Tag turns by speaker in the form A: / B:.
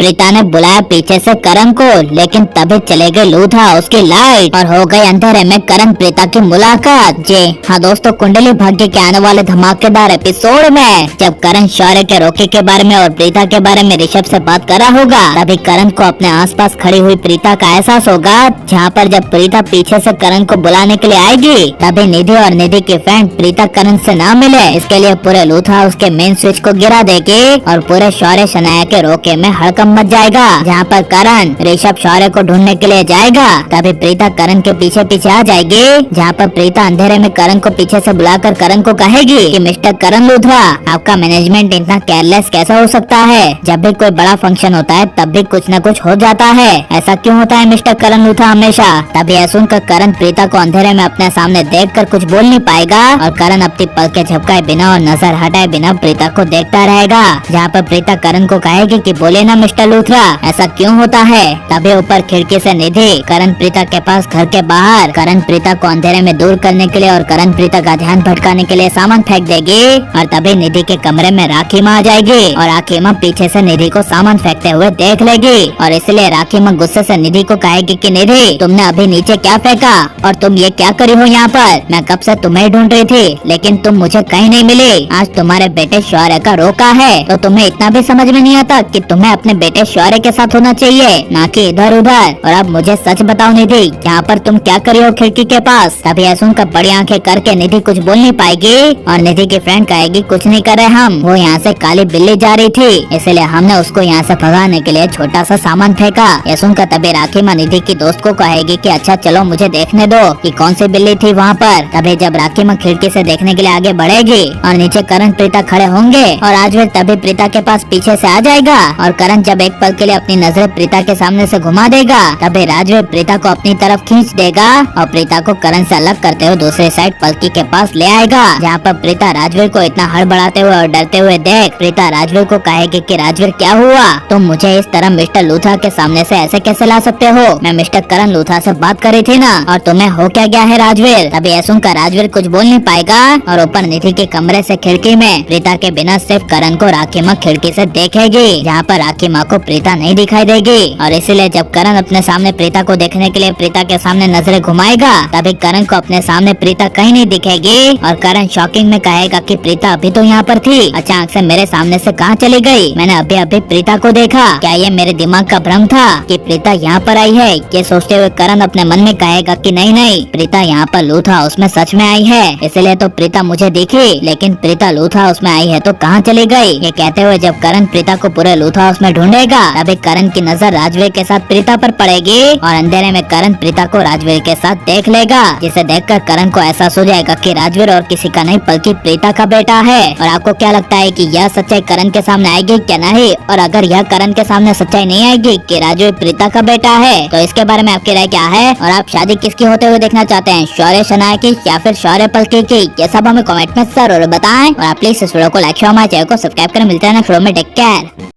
A: प्रीता ने बुलाया पीछे से करण को, लेकिन तभी चले गए लूथा उसकी लाइट और हो गई अंधेरे में करण प्रीता की मुलाकात। जी हाँ दोस्तों, कुंडली भाग्य के आने वाले धमाकेदार एपिसोड में जब करण शौर्य के रोके के बारे में और प्रीता के बारे में ऋषभ से बात कर रहा होगा, तभी करण को अपने आसपास खड़ी हुई प्रीता का एहसास होगा। जहाँ पर जब प्रीता पीछे से करण को बुलाने के लिए आएगी, तभी निधि और निधि की फ्रेंड प्रीता करण से ना मिले इसके लिए पूरे लूथा उसके मेन स्विच को गिरा देगी और पूरे शौर्य शनाया के रोके में हड़कंप मच जाएगा। जहाँ पर करण ऋषभ शौर्य को ढूंढने के लिए जाएगा, तभी प्रीता करण के पीछे पीछे आ जाएगी। जहाँ पर प्रीता अंधेरे में करण को पीछे से बुलाकर करण को कहेगी कि मिस्टर करण लूथरा, आपका मैनेजमेंट इतना केयरलेस कैसा हो सकता है? जब भी कोई बड़ा फंक्शन होता है तब भी कुछ न कुछ हो जाता है, ऐसा क्यों होता है मिस्टर करण लूथरा हमेशा? तभी यह सुनकर करण प्रीता को अंधेरे में अपने सामने देखकर कुछ बोल नहीं पाएगा और करण अपनी पलकें झपकाए बिना और नजर हटाए बिना प्रीता को देखता रहेगा। जहाँ पर प्रीता करण को कहेगी कि बोले ना मिस्टर लूथरा, ऐसा क्यों होता है? तभी ऊपर खिड़की से निधि करण प्रीता के पास घर के बाहर करण प्रीता को अंधेरे में दूर करने के लिए और करण प्रीता का ध्यान भटकाने के लिए सामान फेंक देगी और तभी निधि के कमरे में राखी माँ आ जाएगी और राखी माँ पीछे से निधि को सामान फेंकते हुए देख लेगी और इसलिए राखी माँ गुस्से से निधि को कहेगी कि निधि, तुमने अभी नीचे क्या फेंका और तुम ये क्या करी हो यहाँ पर? मैं कब से तुम्हें ढूंढ रही थी लेकिन तुम मुझे कहीं नहीं मिली। आज तुम्हारे बेटे शौर्य का रोका है तो तुम्हें इतना भी समझ में नहीं आता कि तुम्हें अपने बेटे शौर्य के साथ होना चाहिए, ना कि इधर उधर। और अब मुझे सच बताओ निधि, यहाँ पर तुम क्या करी हो खिड़की के पास? तभी यह सुनकर बड़ी आंखें करके निधि कुछ बोल नहीं पाएगी और निधि की फ्रेंड कहेगी कुछ नहीं कर रहे हम, वो यहाँ से काली बिल्ली जा रही थी इसलिए हमने उसको यहाँ से भगाने के लिए छोटा सा सामान फेंका। यह सुनकर तभी राखी माँ निधि की दोस्त को कहेगी कि अच्छा चलो मुझे देखने दो कि कौन सी बिल्ली थी वहाँ पर। तभी जब राखी माँ खिड़की से देखने के लिए आगे बढ़ेगी और नीचे करण प्रीता खड़े होंगे और राजवीर तभी प्रीता के पास पीछे से आ जाएगा और करण जब एक पल के लिए अपनी नजरें प्रीता के सामने से घुमा देगा, तभी राजवीर प्रीता को अपनी तरफ खींच देगा और प्रीता को करण से अलग करते हुए दूसरी साइड पलकी के पास ले आएगा। जहाँ पर प्रीता राजवीर को इतना हड़बड़ाते हुए और डरते हुए देख प्रीता राजवीर को कहेगी कि राजवीर क्या हुआ? तुम मुझे इस तरह मिस्टर लूथरा के सामने से ऐसे कैसे ला सकते हो? मैं मिस्टर करण लूथरा से बात करी थी ना, और तुम्हें हो क्या गया है राजवीर? तभी यह सुनकर राजवीर कुछ बोल नहीं पाएगा और ऊपर निधि के कमरे से खिड़की में प्रीता के बिना सिर्फ करण को राखी माँ खिड़की से देखेगी। जहाँ पर राखी माँ को प्रीता नहीं दिखाई देगी और इसीलिए जब करण अपने सामने प्रीता को देखने के लिए प्रीता के सामने नजरें घुमाएगा, तभी करण को अपने सामने प्रीता कहीं नहीं दिखेगी और करण शॉकिंग में कहेगा कि प्रीता अभी तो यहाँ पर थी, अचानक से मेरे सामने से कहाँ चली गई? मैंने अभी अभी प्रीता को देखा, क्या ये मेरे दिमाग का भ्रम था कि प्रीता यहाँ पर आई है? ये सोचते हुए करण अपने मन में कहेगा कि नहीं नहीं, प्रीता यहाँ पर लूथा हाउस में सच में आई है, इसलिए तो प्रीता मुझे दिखी, लेकिन प्रीता लूथा हाउस में आई है तो कहाँ चली गई? ये कहते हुए जब करण प्रीता को पूरे लूथा हाउस में ढूंढेगा, तभी करण की नजर राजवीर के साथ प्रीता पर पड़ेगी और अंधेरे में करण प्रीता को राजवीर के साथ देख लेगा, जिसे देखकर करण को एहसास हो जाएगा कि राजवीर और किसी का नहीं बल्कि प्रीता का बेटा है। और आपको क्या लगता है कि यह सच्चाई करण के सामने आएगी क्या नहीं? और अगर यह करण के सामने सच्चाई नहीं आएगी कि राजवीर प्रीता का बेटा है, तो इसके बारे में आपकी राय क्या है? और आप शादी किसकी होते हुए देखना चाहते हैं, शौर्य शनाया की या फिर शौर्य पलकी की? ये सब हमें कमेंट में जरूर बताएं और आप प्लीज इस वीडियो को लाइक शेयर हमारे चैनल को सब्सक्राइब करें। मिलते हैं नेक्स्ट वीडियो में, टेक केयर।